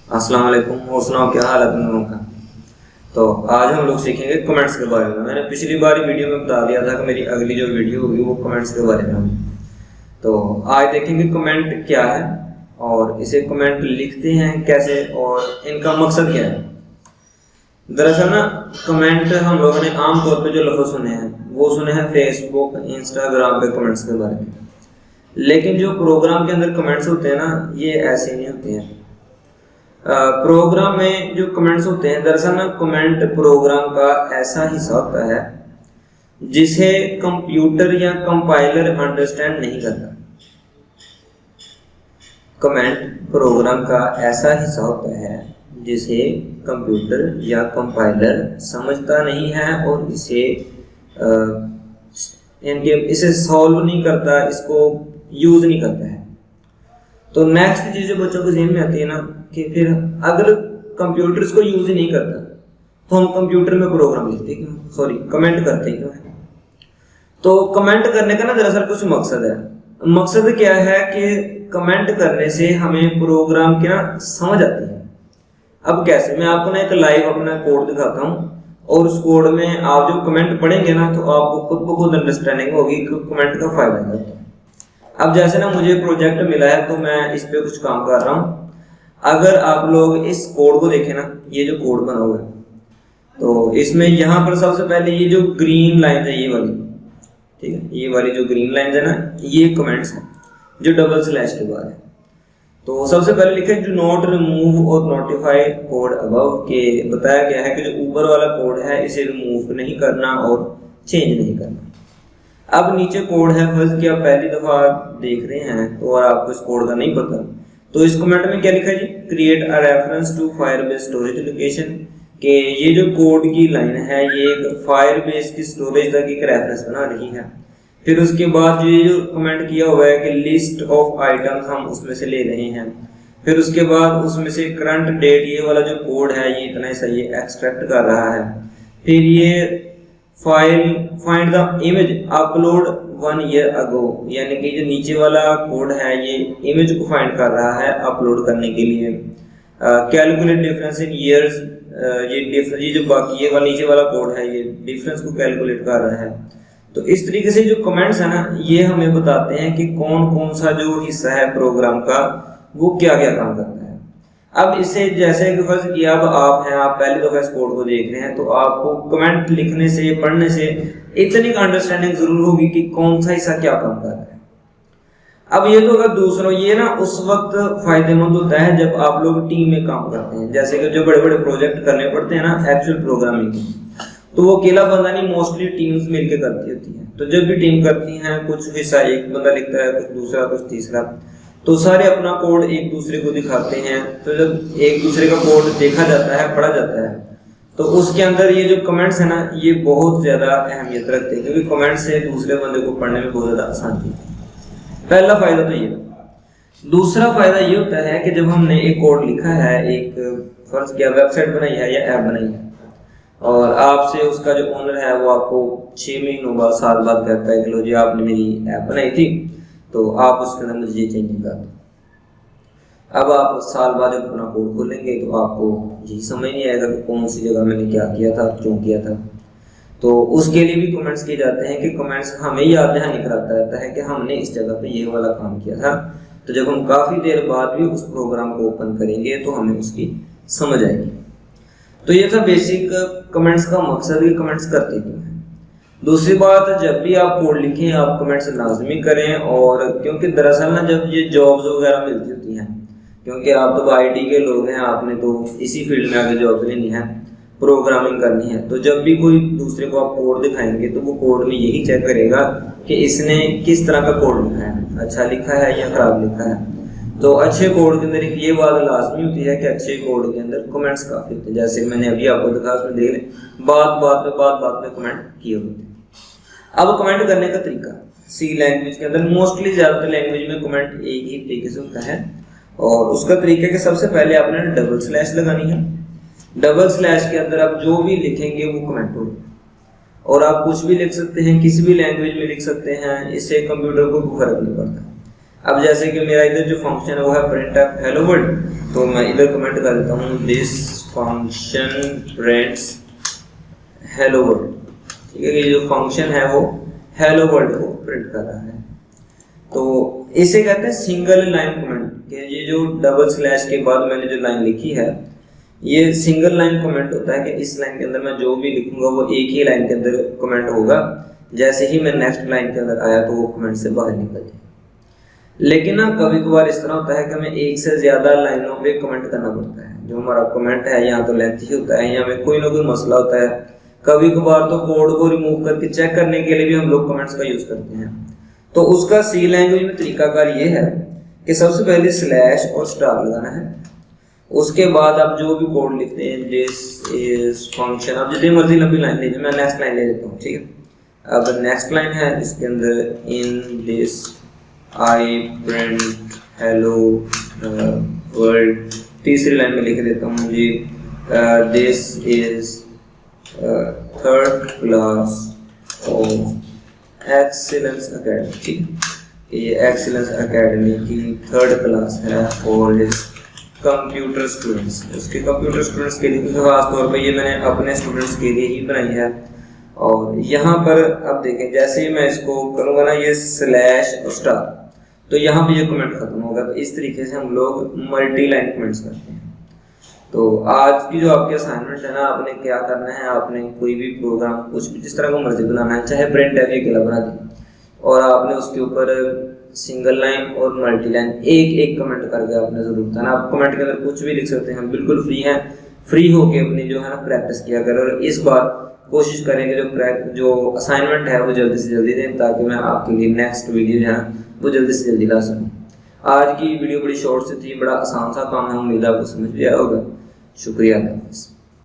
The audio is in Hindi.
अस्सलाम वालेकुम। और सुनाओ, क्या हाल है तुम लोगों का। तो आज हम लोग सीखेंगे कमेंट्स के बारे में। मैंने पिछली बार वीडियो में बता दिया था कि मेरी अगली जो वीडियो होगी वो कमेंट्स के बारे में होगी। तो आज देखेंगे कमेंट क्या है और इसे कमेंट लिखते हैं कैसे और इनका मकसद क्या है। दरअसल ना कमेंट हम लोगों ने आम तौर पे जो लफ्ज़ सुने हैं वो सुने हैं फेसबुक इंस्टाग्राम पे कमेंट्स के बारे में, लेकिन जो प्रोग्राम के अंदर कमेंट्स होते हैं ना ये ऐसे नहीं होते हैं। प्रोग्राम में जो कमेंट्स होते हैं, दरअसल ना कमेंट प्रोग्राम का ऐसा हिस्सा होता है जिसे कंप्यूटर या कंपाइलर अंडरस्टैंड नहीं करता। कमेंट प्रोग्राम का ऐसा हिस्सा होता है जिसे कंप्यूटर या कंपाइलर समझता नहीं है और इसे सॉल्व नहीं करता, इसको यूज नहीं करता है। तो नेक्स्ट चीज जो बच्चों को ज़हन में आती है ना कि फिर अगर कंप्यूटर इसको यूज ही नहीं करता तो हम कंप्यूटर में प्रोग्राम लिखते क्यों, सॉरी कमेंट करते क्यों है। तो कमेंट करने का ना दरअसल कुछ मकसद है। मकसद क्या है कि कमेंट करने से हमें प्रोग्राम की ना समझ आती है। अब कैसे, मैं आपको ना एक लाइव अपना कोड दिखाता हूँ और उस कोड में आप जो कमेंट पढ़ेंगे ना तो आपको खुद ब खुद अंडरस्टैंडिंग होगी कि कमेंट का फायदा क्या होता है। अब जैसे ना मुझे प्रोजेक्ट मिला है तो मैं इस पे कुछ काम कर रहा हूँ। अगर आप लोग इस कोड को देखें ना, ये जो कोड बना हुआ है तो इसमें यहाँ पर सबसे पहले ये जो ग्रीन लाइन है ये वाली, ठीक है, ये वाली जो ग्रीन लाइन है ना ये कमेंट्स है जो डबल स्लैश के बाद है। तो सबसे पहले लिखे डू नॉट रिमूव और नोटिफाई कोड अबव, के बताया गया है कि जो ऊपर वाला कोड है इसे रिमूव नहीं करना और चेंज नहीं करना। अब नीचे कोड है, फर्ज कि आप पहली दफा देख रहे हैं तो और आपको इस कोड का नहीं पता तो इस कमेंट में क्या लिखा है जी, create a reference to Firebase storage location, कि ये जो कोड की लाइन है ये एक फायरबेस की स्टोरेज तक एक रेफरेंस बना रही है। फिर उसके बाद ये जो कमेंट किया हुआ है कि लिस्ट ऑफ आइटम्स हम उसमें से ले रहे हैं। फिर उसके बाद उसमें से करंट डेट ये वाला जो कोड है ये इतना सा ये एक्सट्रैक्ट कर रहा है। फिर ये file find the image upload 1 year ago, यानी कि जो नीचे वाला कोड है ये इमेज को फाइंड कर रहा है अपलोड करने के लिए। कैलकुलेट डिफरेंस इन ईयर्स, ये जो बाकी ये वाला नीचे वाला कोड है ये डिफरेंस को कैलकुलेट कर रहा है। तो इस तरीके से जो कमेंट्स है ना ये हमें बताते हैं कि कौन कौन सा जो हिस्सा है प्रोग्राम का वो क्या क्या काम करता है। अब इसे जैसे कि फर्ज किया अब आप हैं, आप पहली दफा इस कोड को देख रहे हैं तो आपको कमेंट लिखने से पढ़ने से इतनी अंडरस्टैंडिंग जरूर होगी कि कौन सा हिस्सा क्या काम कर रहा है। अब ये तो अगर दूसरा ये ना उस वक्त फायदेमंद होता है जब आप लोग टीम में काम करते हैं, जैसे कि जो बड़े बड़े प्रोजेक्ट करने पड़ते हैं ना एक्चुअल प्रोग्रामिंग, तो वो अकेला बंदा नहीं, मोस्टली टीम्स मिलकर करती होती हैं। तो जब भी टीम करती हैं कुछ हिस्सा एक बंदा लिखता है, कुछ दूसरा, कुछ तीसरा, तो सारे अपना कोड एक दूसरे को दिखाते हैं। तो जब एक दूसरे का कोड देखा जाता है, पढ़ा जाता है, तो उसके अंदर ये जो कमेंट्स है ना ये बहुत ज्यादा अहमियत रखते हैं, क्योंकि कमेंट्स से दूसरे बंदे को पढ़ने में बहुत ज्यादा आसानी है। पहला फायदा तो ये। दूसरा फायदा ये होता है कि जब हमने एक कोड लिखा है, एक फर्ज किया वेबसाइट बनाई है या ऐप बनाई है और आपसे उसका जो ओनर है वो आपको 6 महीनों बाद, साल बाद कहता है कि लो जी आपने मेरी ऐप बनाई थी तो आप उसके अंदर मुझे चेंजिंग कर दो। अब आप साल बाद जब अपना कोड खोलेंगे तो आपको यही समझ नहीं आएगा कि कौन सी जगह मैंने क्या किया था, क्यों किया था। तो उसके लिए भी कमेंट्स किए जाते हैं कि कमेंट्स हमें याद दहानी कराता रहता है कि हमने इस जगह पे ये वाला काम किया था। तो जब हम काफ़ी देर बाद भी उस प्रोग्राम को ओपन करेंगे तो हमें उसकी समझ आएगी। तो ये था बेसिक कमेंट्स का मकसद, कि कमेंट्स करते क्यों हैं। दूसरी बात, जब भी आप कोड लिखें आप कमेंट्स लाजमी करें, और क्योंकि दरअसल ना जब ये जॉब्स वगैरह मिलती होती हैं, क्योंकि आप तो IT के लोग हैं, आपने तो इसी फील्ड में आगे जॉब्स लेनी है, प्रोग्रामिंग करनी है, तो जब भी कोई दूसरे को आप कोड दिखाएंगे तो वो कोड में यही चेक करेगा कि इसने किस तरह का कोड लिखा है, अच्छा लिखा है या खराब लिखा है। तो अच्छे कोड के अंदर एक ये बात लाजमी होती है कि अच्छे कोड के अंदर कमेंट्स काफ़ी होते हैं। जैसे मैंने अभी आपको दिखा, उसमें देख लें बात में कमेंट किए होते हैं। अब कमेंट करने का तरीका, सी लैंग्वेज के अंदर मोस्टली ज़्यादातर लैंग्वेज में कमेंट एक ही तरीके से होता है, और उसका तरीका है कि सबसे पहले आपने डबल स्लैश लगानी है। डबल स्लैश के अंदर आप जो भी लिखेंगे वो कमेंट होगा, और आप कुछ भी लिख सकते हैं, किसी भी लैंग्वेज में लिख सकते हैं, इससे कंप्यूटर को कोई फर्क नहीं पड़ता। अब जैसे कि मेरा इधर जो फंक्शन है वो है printf hello world, तो मैं इधर कमेंट कर देता हूँ this function prints hello world. ठीक है, ये जो फंक्शन है वो हेलो वर्ल्ड को प्रिंट कर रहा है। तो इसे कहते हैं सिंगल लाइन कमेंट। ये जो डबल स्लैश के बाद मैंने जो लाइन लिखी है ये सिंगल लाइन कमेंट होता है कि इस लाइन के अंदर मैं जो भी लिखूंगा वो एक ही लाइन के अंदर कमेंट होगा, जैसे ही मैं नेक्स्ट लाइन के अंदर आया तो वो कमेंट से बाहर निकल जाए। लेकिन ना कभी कभार इस तरह होता है कि हमें एक से ज्यादा लाइनों पे कमेंट करना पड़ता है। जो हमारा कमेंट है या तो लेंथी होता है या हमें कोई ना कोई मसला होता है। कभी कभार तो कोड को रिमूव करके चेक करने के लिए भी हम लोग कमेंट्स का यूज करते हैं। तो उसका सी लैंग्वेज में तरीकाकार ये है कि सबसे पहले स्लैश और स्टार लगाना है। उसके बाद आप जो भी कोड लिखते हैं दिस इज फंक्शन, आप जितनी मर्जी लंबी लाइन लीजिए, मैं नेक्स्ट लाइन ले लेता हूँ। ठीक है, अब नेक्स्ट लाइन है इसके अंदर in this I print hello world. तीसरी लाइन में लिख देता हूँ जी this is third class of excellence academy. ठीक है, ये एक्सीलेंस अकेडमी की थर्ड क्लास है और कंप्यूटर स्टूडेंट्स। उसके कंप्यूटर स्टूडेंट्स के लिए खास तौर पे ये मैंने अपने स्टूडेंट्स के लिए ही बनाई है। और यहाँ पर अब देखें जैसे ही मैं इसको करूँगा ना ये स्लैश और स्टार, तो यहाँ पे ये कमेंट खत्म होगा। तो इस तरीके से हम लोग मल्टी लाइन कमेंट्स करते हैं। तो आज की जो आपकी असाइनमेंट है ना, आपने क्या करना है, आपने कोई भी प्रोग्राम कुछ भी जिस तरह का मर्जी बनाना है, चाहे प्रिंट है भी अकेला बना दें, और आपने उसके ऊपर सिंगल लाइन और मल्टी लाइन एक एक कमेंट करके आपने जरूर बताना। आप कमेंट के अंदर कुछ भी लिख सकते हैं, बिल्कुल फ्री हैं। फ्री होके अपनी जो है ना प्रैक्टिस किया करें और इस बार कोशिश करेंगे जो असाइनमेंट है वो जल्दी से जल्दी दें, ताकि मैं आपके लिए नेक्स्ट वीडियो जो है वो जल्दी से जल्दी ला सकूँ। आज की वीडियो बड़ी शॉर्ट से थी, बड़ा आसान सा काम है, उम्मीद है आपको समझ में आया होगा। शुक्रिया।